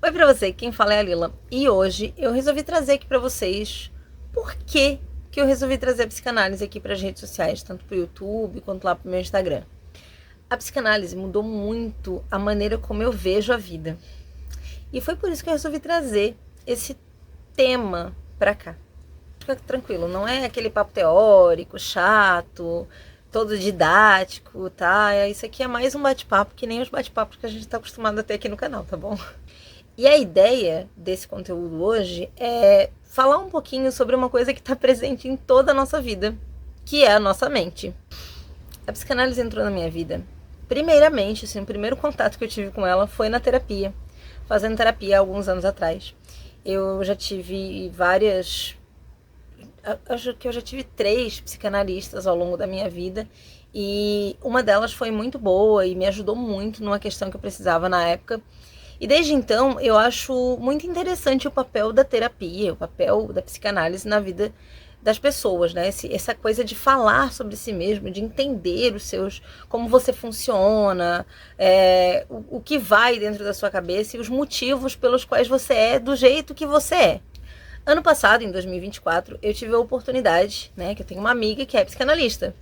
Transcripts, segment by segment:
Oi pra você, quem fala é a Lila. E hoje eu resolvi trazer aqui pra vocês por que eu resolvi trazer a psicanálise aqui pras redes sociais, tanto pro YouTube quanto lá pro meu Instagram. A psicanálise mudou muito a maneira como eu vejo a vida. E foi por isso que eu resolvi trazer esse tema pra cá. Fica tranquilo, não é aquele papo teórico, chato, todo didático, tá? Isso aqui é mais um bate-papo, que nem os bate-papos que a gente tá acostumado a ter aqui no canal, tá bom? E a ideia desse conteúdo hoje é falar um pouquinho sobre uma coisa que está presente em toda a nossa vida, que é a nossa mente. A psicanálise entrou na minha vida. Primeiramente, assim, o primeiro contato que eu tive com ela foi na terapia, fazendo terapia há alguns anos atrás. Eu já tive acho que eu já tive 3 psicanalistas ao longo da minha vida, e uma delas foi muito boa e me ajudou muito numa questão que eu precisava na época. E desde então eu acho muito interessante o papel da terapia, o papel da psicanálise na vida das pessoas, né? Essa coisa de falar sobre si mesmo, de entender como você funciona, o que vai dentro da sua cabeça e os motivos pelos quais você é do jeito que você é. Ano passado, em 2024, eu tive a oportunidade, né, que eu tenho uma amiga que é psicanalista.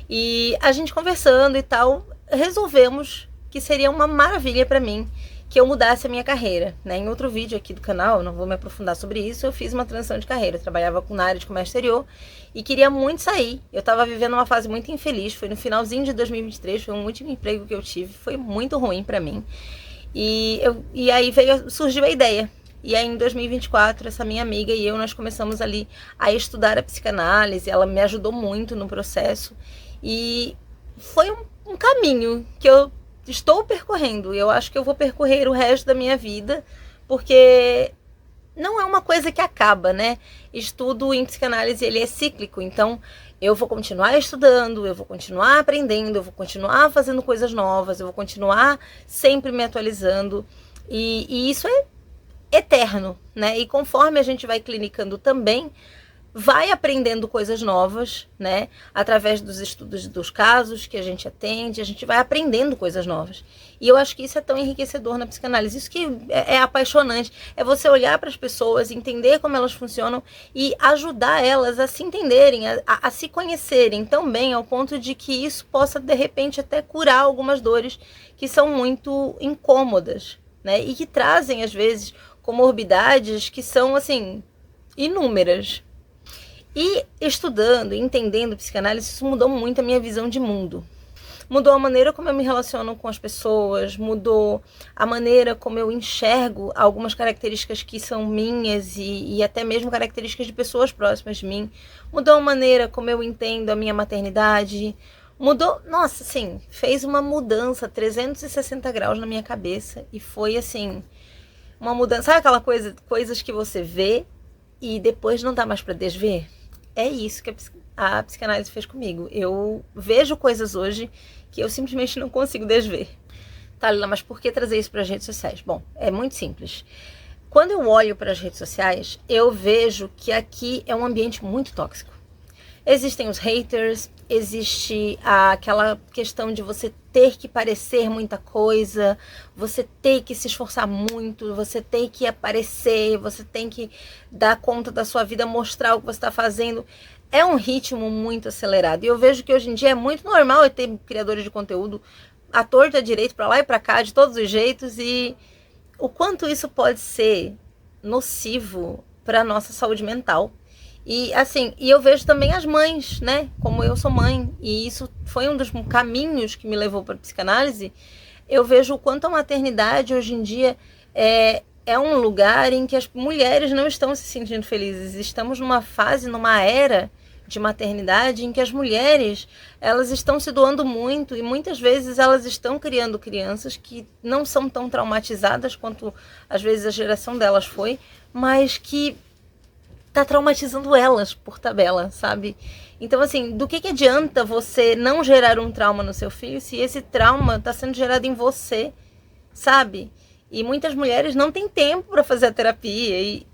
E a gente conversando e tal, resolvemos que seria uma maravilha para mim que eu mudasse a minha carreira, né? Em outro vídeo aqui do canal, não vou me aprofundar sobre isso, eu fiz uma transição de carreira. Eu trabalhava na área de comércio exterior e queria muito sair. Eu estava vivendo uma fase muito infeliz, foi no finalzinho de 2023, foi um último emprego que eu tive, foi muito ruim para mim. E aí surgiu a ideia. E aí em 2024, essa minha amiga e eu, nós começamos ali a estudar a psicanálise, ela me ajudou muito no processo. E foi um caminho que eu estou percorrendo. Eu acho que eu vou percorrer o resto da minha vida, porque não é uma coisa que acaba, né? Estudo em psicanálise, ele é cíclico, então eu vou continuar estudando, eu vou continuar aprendendo, eu vou continuar fazendo coisas novas, eu vou continuar sempre me atualizando, e isso é eterno, né? E conforme a gente vai clinicando também, vai aprendendo coisas novas, né? Através dos estudos dos casos que a gente atende, a gente vai aprendendo coisas novas. E eu acho que isso é tão enriquecedor na psicanálise. Isso que é apaixonante. É você olhar para as pessoas, entender como elas funcionam e ajudar elas a se entenderem, a se conhecerem tão bem ao ponto de que isso possa, de repente, até curar algumas dores que são muito incômodas, né? E que trazem, às vezes, comorbidades que são, assim, inúmeras. E estudando, entendendo psicanálise, isso mudou muito a minha visão de mundo. Mudou a maneira como eu me relaciono com as pessoas, mudou a maneira como eu enxergo algumas características que são minhas e até mesmo características de pessoas próximas de mim. Mudou a maneira como eu entendo a minha maternidade. Mudou, nossa, assim, fez uma mudança 360 graus na minha cabeça e foi, assim, uma mudança. Sabe aquela coisas que você vê e depois não dá mais para desver? É isso que a psicanálise fez comigo. Eu vejo coisas hoje que eu simplesmente não consigo desver. Tá, Lila, mas por que trazer isso para as redes sociais? Bom, é muito simples. Quando eu olho para as redes sociais, eu vejo que aqui é um ambiente muito tóxico. Existem os haters, existe aquela questão de você ter que parecer muita coisa, você ter que se esforçar muito, você tem que aparecer, você tem que dar conta da sua vida, mostrar o que você está fazendo. É um ritmo muito acelerado. E eu vejo que hoje em dia é muito normal eu ter criadores de conteúdo à torta direito, para lá e para cá, de todos os jeitos, e o quanto isso pode ser nocivo para a nossa saúde mental. E assim, eu vejo também as mães, né? Como eu sou mãe, e isso foi um dos caminhos que me levou para a psicanálise. Eu vejo o quanto a maternidade hoje em dia é um lugar em que as mulheres não estão se sentindo felizes. Estamos numa fase, numa era de maternidade em que as mulheres, elas estão se doando muito e muitas vezes elas estão criando crianças que não são tão traumatizadas quanto às vezes a geração delas foi, mas que tá traumatizando elas por tabela, sabe? Então, assim, do que adianta você não gerar um trauma no seu filho se esse trauma tá sendo gerado em você, sabe? E muitas mulheres não têm tempo para fazer a terapia e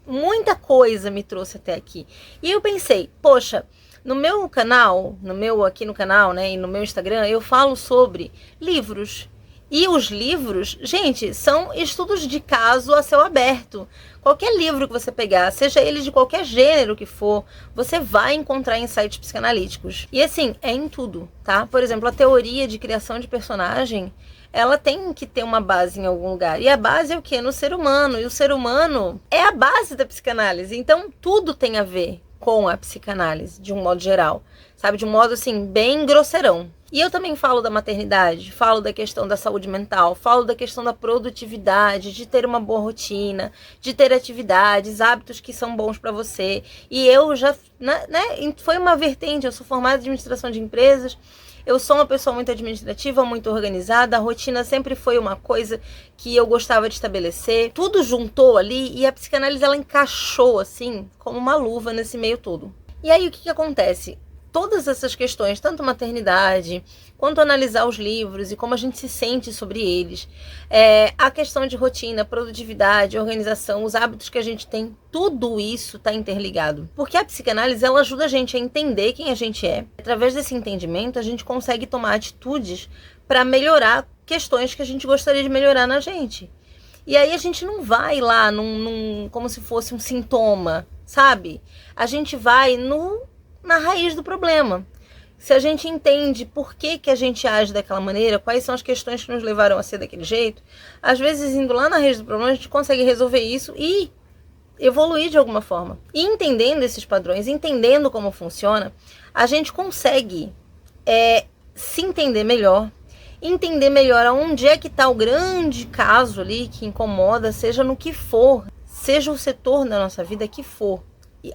muita coisa me trouxe até aqui. E eu pensei, poxa, no meu canal, aqui no canal, né, e no meu Instagram, eu falo sobre livros. E os livros, gente, são estudos de caso a céu aberto. Qualquer livro que você pegar, seja ele de qualquer gênero que for, você vai encontrar insights psicanalíticos. E assim, é em tudo, tá? Por exemplo, a teoria de criação de personagem, ela tem que ter uma base em algum lugar. E a base é o quê? No ser humano. E o ser humano é a base da psicanálise. Então, tudo tem a ver com a psicanálise, de um modo geral. Sabe? De um modo, assim, bem grosseirão. E eu também falo da maternidade, falo da questão da saúde mental, falo da questão da produtividade, de ter uma boa rotina, de ter atividades, hábitos que são bons para você. E eu já, né, foi uma vertente, eu sou formada em administração de empresas, eu sou uma pessoa muito administrativa, muito organizada, a rotina sempre foi uma coisa que eu gostava de estabelecer. Tudo juntou ali e a psicanálise, ela encaixou assim, como uma luva nesse meio todo. E aí o que acontece? Todas essas questões, tanto maternidade, quanto analisar os livros e como a gente se sente sobre eles, a questão de rotina, produtividade, organização, os hábitos que a gente tem, tudo isso está interligado. Porque a psicanálise, ela ajuda a gente a entender quem a gente é. Através desse entendimento, a gente consegue tomar atitudes para melhorar questões que a gente gostaria de melhorar na gente. E aí a gente não vai lá como se fosse um sintoma, sabe? A gente vai na raiz do problema. Se a gente entende por que a gente age daquela maneira, quais são as questões que nos levaram a ser daquele jeito, às vezes indo lá na raiz do problema, a gente consegue resolver isso e evoluir de alguma forma. E entendendo esses padrões, entendendo como funciona, a gente consegue se entender melhor, entender melhor aonde é que está o grande caso ali que incomoda, seja no que for, seja o setor da nossa vida que for.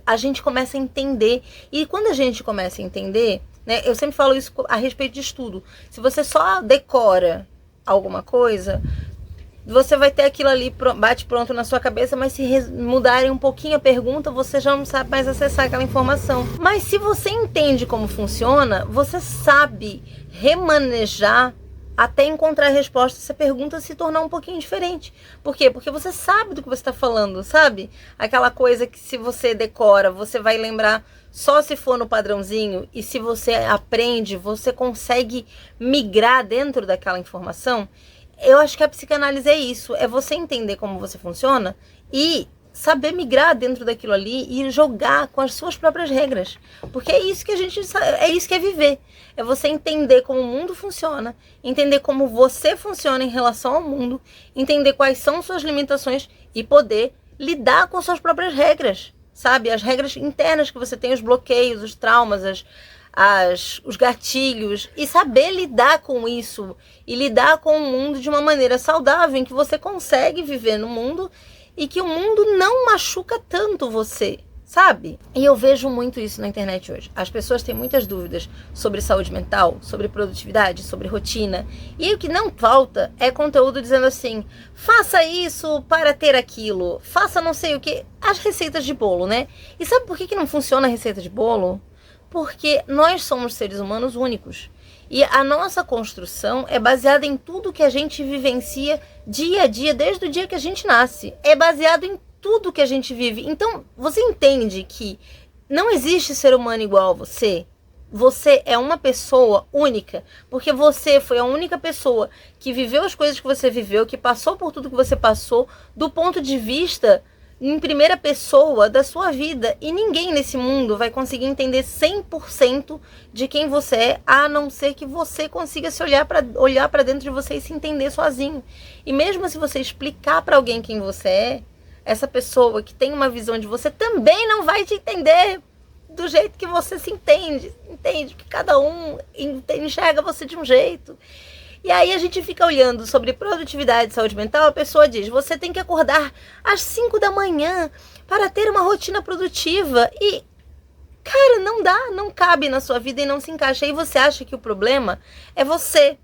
A gente começa a entender. E quando a gente começa a entender, né, eu sempre falo isso a respeito de estudo. Se você só decora alguma coisa, você vai ter aquilo ali bate pronto na sua cabeça, mas se mudarem um pouquinho a pergunta, você já não sabe mais acessar aquela informação. Mas se você entende como funciona, você sabe remanejar até encontrar a resposta, essa pergunta se tornar um pouquinho diferente. Por quê? Porque você sabe do que você está falando, sabe? Aquela coisa que se você decora, você vai lembrar só se for no padrãozinho, e se você aprende, você consegue migrar dentro daquela informação. Eu acho que a psicanálise é isso, é você entender como você funciona e saber migrar dentro daquilo ali e jogar com as suas próprias regras. Porque é isso que é isso que é viver. É você entender como o mundo funciona, entender como você funciona em relação ao mundo, entender quais são suas limitações e poder lidar com suas próprias regras, sabe? As regras internas que você tem, os bloqueios, os traumas, os gatilhos, e saber lidar com isso e lidar com o mundo de uma maneira saudável, em que você consegue viver no mundo e que o mundo não machuca tanto você, sabe? E eu vejo muito isso na internet hoje. As pessoas têm muitas dúvidas sobre saúde mental, sobre produtividade, sobre rotina. E o que não falta é conteúdo dizendo assim: faça isso para ter aquilo, faça não sei o que. As receitas de bolo, né? E sabe por que não funciona a receita de bolo? Porque nós somos seres humanos únicos. E a nossa construção é baseada em tudo que a gente vivencia dia a dia, desde o dia que a gente nasce. É baseado em tudo que a gente vive. Então, você entende que não existe ser humano igual a você? Você é uma pessoa única, porque você foi a única pessoa que viveu as coisas que você viveu, que passou por tudo que você passou, do ponto de vista em primeira pessoa da sua vida, e ninguém nesse mundo vai conseguir entender 100% de quem você é, a não ser que você consiga se olhar para dentro de você e se entender sozinho. E mesmo se você explicar para alguém quem você é, essa pessoa que tem uma visão de você também não vai te entender do jeito que você se entende, que cada um enxerga você de um jeito. E aí a gente fica olhando sobre produtividade e saúde mental, a pessoa diz: você tem que acordar às 5 da manhã para ter uma rotina produtiva. E, cara, não dá, não cabe na sua vida e não se encaixa. E você acha que o problema é você,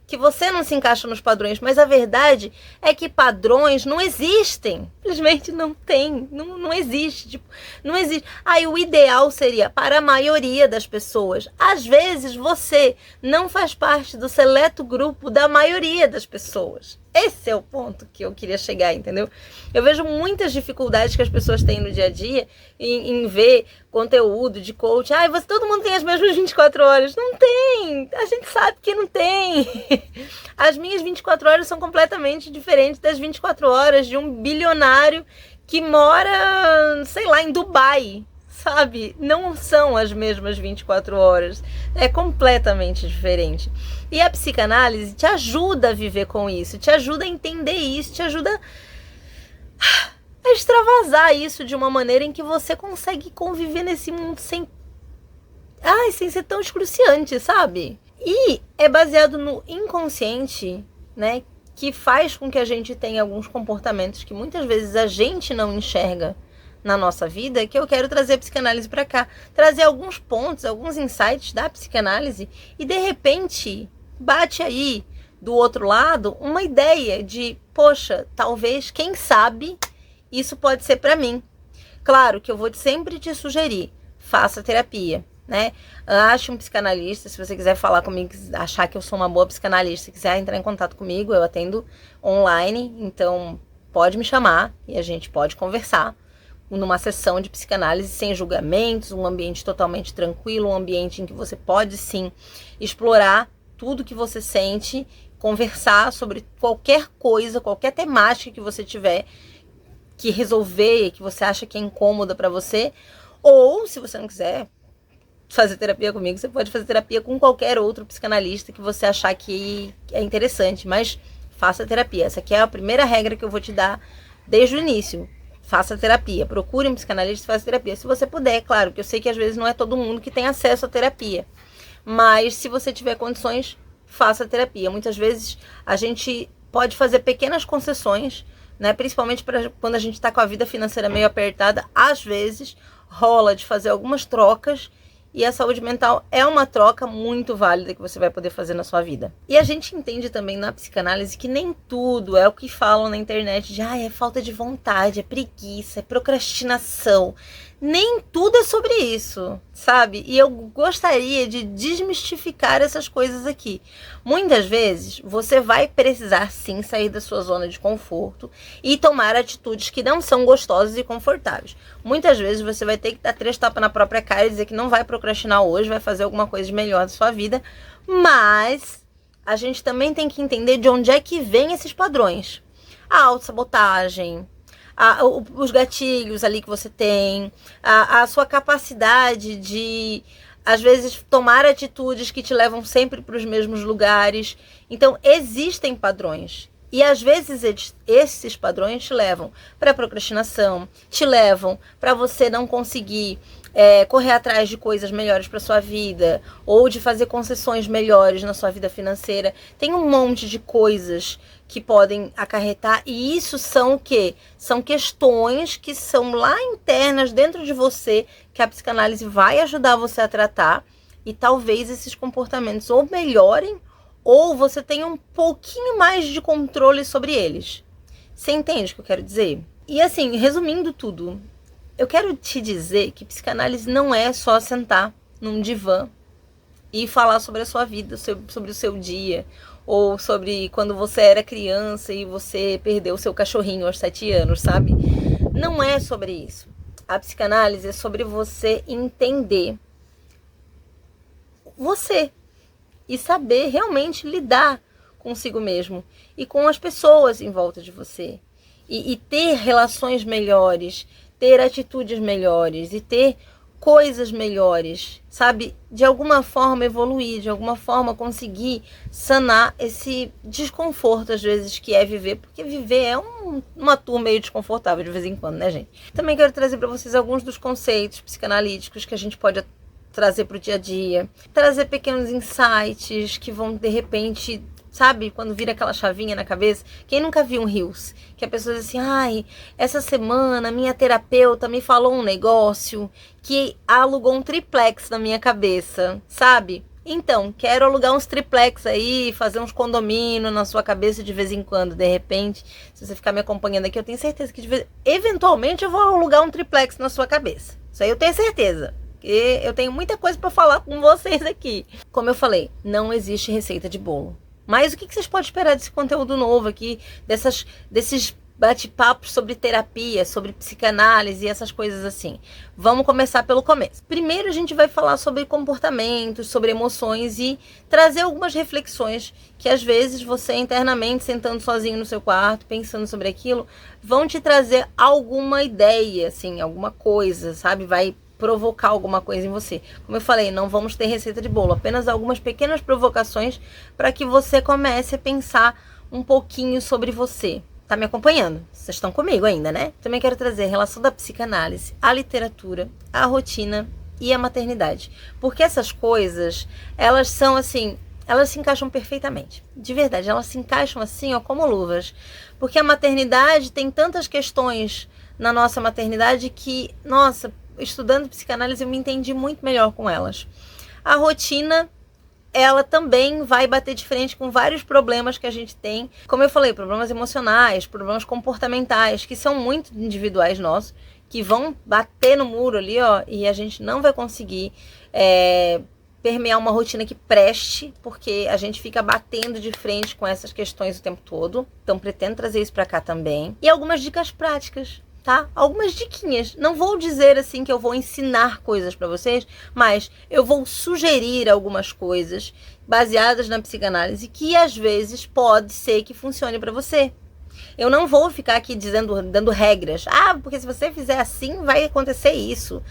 que você não se encaixa nos padrões, mas a verdade é que padrões não existem. Simplesmente não tem, não existe. Tipo, não existe. Aí o ideal seria para a maioria das pessoas. Às vezes você não faz parte do seleto grupo da maioria das pessoas. Esse é o ponto que eu queria chegar, entendeu? Eu vejo muitas dificuldades que as pessoas têm no dia a dia em ver conteúdo de coach. Todo mundo tem as mesmas 24 horas. Não tem! A gente sabe que não tem. As minhas 24 horas são completamente diferentes das 24 horas de um bilionário que mora, sei lá, em Dubai. Sabe? Não são as mesmas 24 horas. É completamente diferente. E a psicanálise te ajuda a viver com isso, te ajuda a entender isso, te ajuda a extravasar isso de uma maneira em que você consegue conviver nesse mundo sem ser tão excruciante, sabe? E é baseado no inconsciente, né? Que faz com que a gente tenha alguns comportamentos que muitas vezes a gente não enxerga na nossa vida, que eu quero trazer a psicanálise para cá, trazer alguns pontos, alguns insights da psicanálise e de repente bate aí do outro lado uma ideia de, poxa, talvez, quem sabe, isso pode ser para mim. Claro que eu vou sempre te sugerir, faça terapia, né? Ache um psicanalista, se você quiser falar comigo, achar que eu sou uma boa psicanalista, quiser entrar em contato comigo, eu atendo online, então pode me chamar e a gente pode conversar numa sessão de psicanálise sem julgamentos, um ambiente totalmente tranquilo, um ambiente em que você pode sim explorar tudo que você sente, conversar sobre qualquer coisa, qualquer temática que você tiver que resolver, que você acha que é incômoda para você, ou se você não quiser fazer terapia comigo, você pode fazer terapia com qualquer outro psicanalista que você achar que é interessante, mas faça terapia. Essa aqui é a primeira regra que eu vou te dar desde o início. Faça terapia, procure um psicanalista e faça terapia. Se você puder, claro, que eu sei que às vezes não é todo mundo que tem acesso à terapia. Mas se você tiver condições, faça terapia. Muitas vezes a gente pode fazer pequenas concessões, né? Principalmente quando a gente está com a vida financeira meio apertada. Às vezes rola de fazer algumas trocas. E a saúde mental é uma troca muito válida que você vai poder fazer na sua vida. E a gente entende também na psicanálise que nem tudo é o que falam na internet de é falta de vontade, é preguiça, é procrastinação. Nem tudo é sobre isso, sabe? E eu gostaria de desmistificar essas coisas aqui. Muitas vezes você vai precisar sim sair da sua zona de conforto e tomar atitudes que não são gostosas e confortáveis. Muitas vezes você vai ter que dar 3 tapas na própria cara e dizer que não vai procrastinar hoje, vai fazer alguma coisa de melhor da sua vida. Mas a gente também tem que entender de onde é que vem esses padrões. A autossabotagem, os gatilhos ali que você tem, a sua capacidade de, às vezes, tomar atitudes que te levam sempre para os mesmos lugares. Então, existem padrões. E, às vezes, esses padrões te levam para procrastinação, te levam para você não conseguir correr atrás de coisas melhores para sua vida, ou de fazer concessões melhores na sua vida financeira. Tem um monte de coisas que podem acarretar, e isso são o quê? São questões que são lá internas dentro de você, que a psicanálise vai ajudar você a tratar, e talvez esses comportamentos ou melhorem, ou você tenha um pouquinho mais de controle sobre eles. Você entende o que eu quero dizer? E assim, resumindo tudo, eu quero te dizer que psicanálise não é só sentar num divã e falar sobre a sua vida, sobre o seu dia, ou sobre quando você era criança e você perdeu o seu cachorrinho aos 7 anos, sabe? Não é sobre isso. A psicanálise é sobre você entender você e saber realmente lidar consigo mesmo e com as pessoas em volta de você. E ter relações melhores, ter atitudes melhores e ter coisas melhores, sabe? De alguma forma evoluir, de alguma forma conseguir sanar esse desconforto às vezes que é viver, porque viver é uma tour meio desconfortável de vez em quando, né, gente? Também quero trazer para vocês alguns dos conceitos psicanalíticos que a gente pode trazer para o dia a dia, trazer pequenos insights que vão de repente, sabe, quando vira aquela chavinha na cabeça. Quem nunca viu um Reels? Que a pessoa diz assim, essa semana minha terapeuta me falou um negócio que alugou um triplex na minha cabeça, sabe? Então, quero alugar uns triplex aí, fazer uns condomínios na sua cabeça de vez em quando, de repente. Se você ficar me acompanhando aqui, eu tenho certeza que eventualmente eu vou alugar um triplex na sua cabeça. Isso aí eu tenho certeza. E eu tenho muita coisa para falar com vocês aqui. Como eu falei, não existe receita de bolo. Mas o que vocês podem esperar desse conteúdo novo aqui, desses bate-papos sobre terapia, sobre psicanálise e essas coisas assim? Vamos começar pelo começo. Primeiro a gente vai falar sobre comportamentos, sobre emoções e trazer algumas reflexões que às vezes você internamente, sentando sozinho no seu quarto, pensando sobre aquilo, vão te trazer alguma ideia, assim, alguma coisa, sabe? Vai provocar alguma coisa em você. Como eu falei, não vamos ter receita de bolo, apenas algumas pequenas provocações para que você comece a pensar um pouquinho sobre você. Tá me acompanhando? Vocês estão comigo ainda, né? Também quero trazer a relação da psicanálise, a literatura, a rotina e a maternidade. Porque essas coisas, elas são assim, elas se encaixam perfeitamente. De verdade, elas se encaixam assim, ó, como luvas. Porque a maternidade tem tantas questões na nossa maternidade que, nossa, estudando psicanálise eu me entendi muito melhor com elas. A rotina, ela também vai bater de frente com vários problemas que a gente tem. Como eu falei, problemas emocionais, problemas comportamentais, que são muito individuais nossos, que vão bater no muro ali, ó, e a gente não vai conseguir permear uma rotina que preste, porque a gente fica batendo de frente com essas questões o tempo todo. Então pretendo trazer isso pra cá também. E algumas dicas práticas, tá? Algumas diquinhas. Não vou dizer assim que eu vou ensinar coisas para vocês, mas eu vou sugerir algumas coisas baseadas na psicanálise que às vezes pode ser que funcione para você. Eu não vou ficar aqui dando regras. Ah, porque se você fizer assim vai acontecer isso.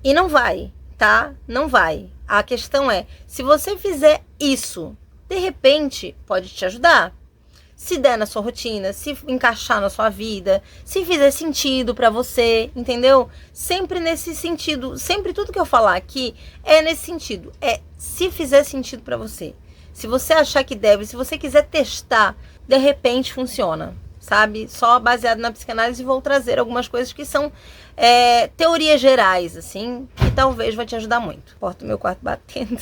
E não vai, tá? Não vai. A questão é, se você fizer isso, de repente pode te ajudar. Se der na sua rotina, se encaixar na sua vida, se fizer sentido pra você, entendeu? Sempre nesse sentido, sempre tudo que eu falar aqui é nesse sentido, se fizer sentido pra você. Se você achar que deve, se você quiser testar, de repente funciona, sabe? Só baseado na psicanálise vou trazer algumas coisas que são teorias gerais, assim, que talvez vai te ajudar muito. Porta o meu quarto batendo.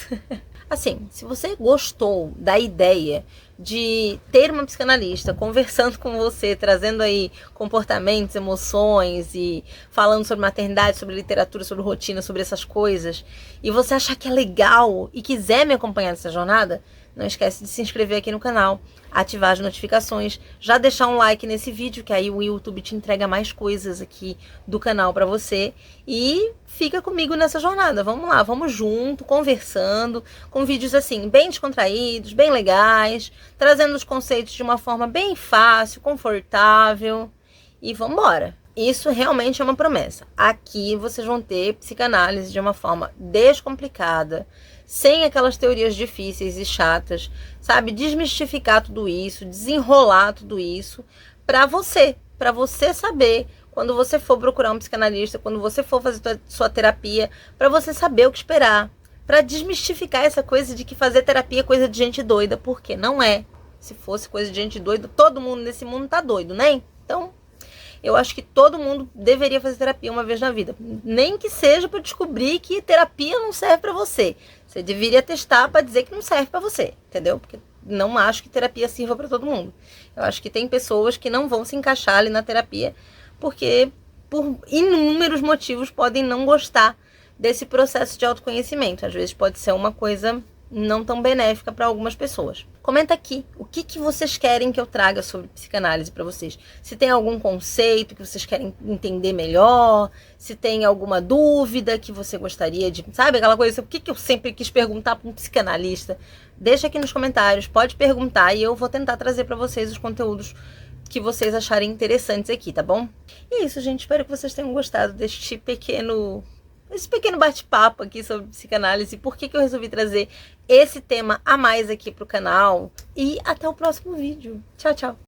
Assim, se você gostou da ideia de ter uma psicanalista conversando com você, trazendo aí comportamentos, emoções e falando sobre maternidade, sobre literatura, sobre rotina, sobre essas coisas, e você achar que é legal e quiser me acompanhar nessa jornada, não esquece de se inscrever aqui no canal, ativar as notificações, já deixar um like nesse vídeo, que aí o YouTube te entrega mais coisas aqui do canal pra você, e fica comigo nessa jornada. Vamos lá, vamos junto, conversando, com vídeos assim, bem descontraídos, bem legais, trazendo os conceitos de uma forma bem fácil, confortável, e vamos embora. Isso realmente é uma promessa. Aqui vocês vão ter psicanálise de uma forma descomplicada, sem aquelas teorias difíceis e chatas, sabe? Desmistificar tudo isso, desenrolar tudo isso para você saber quando você for procurar um psicanalista, quando você for fazer sua terapia, para você saber o que esperar, para desmistificar essa coisa de que fazer terapia é coisa de gente doida, porque não é. Se fosse coisa de gente doida, todo mundo nesse mundo tá doido, né? Então, eu acho que todo mundo deveria fazer terapia uma vez na vida. Nem que seja para descobrir que terapia não serve para você. Você deveria testar para dizer que não serve para você, entendeu? Porque não acho que terapia sirva para todo mundo. Eu acho que tem pessoas que não vão se encaixar ali na terapia porque por inúmeros motivos podem não gostar desse processo de autoconhecimento. Às vezes pode ser uma coisa não tão benéfica para algumas pessoas. Comenta aqui o que vocês querem que eu traga sobre psicanálise para vocês. Se tem algum conceito que vocês querem entender melhor, se tem alguma dúvida que você gostaria de... Sabe aquela coisa, o que eu sempre quis perguntar para um psicanalista? Deixa aqui nos comentários, pode perguntar e eu vou tentar trazer para vocês os conteúdos que vocês acharem interessantes aqui, tá bom? E é isso, gente. Espero que vocês tenham gostado deste pequeno bate-papo aqui sobre psicanálise, por que eu resolvi trazer esse tema a mais aqui pro canal. E até o próximo vídeo. Tchau, tchau.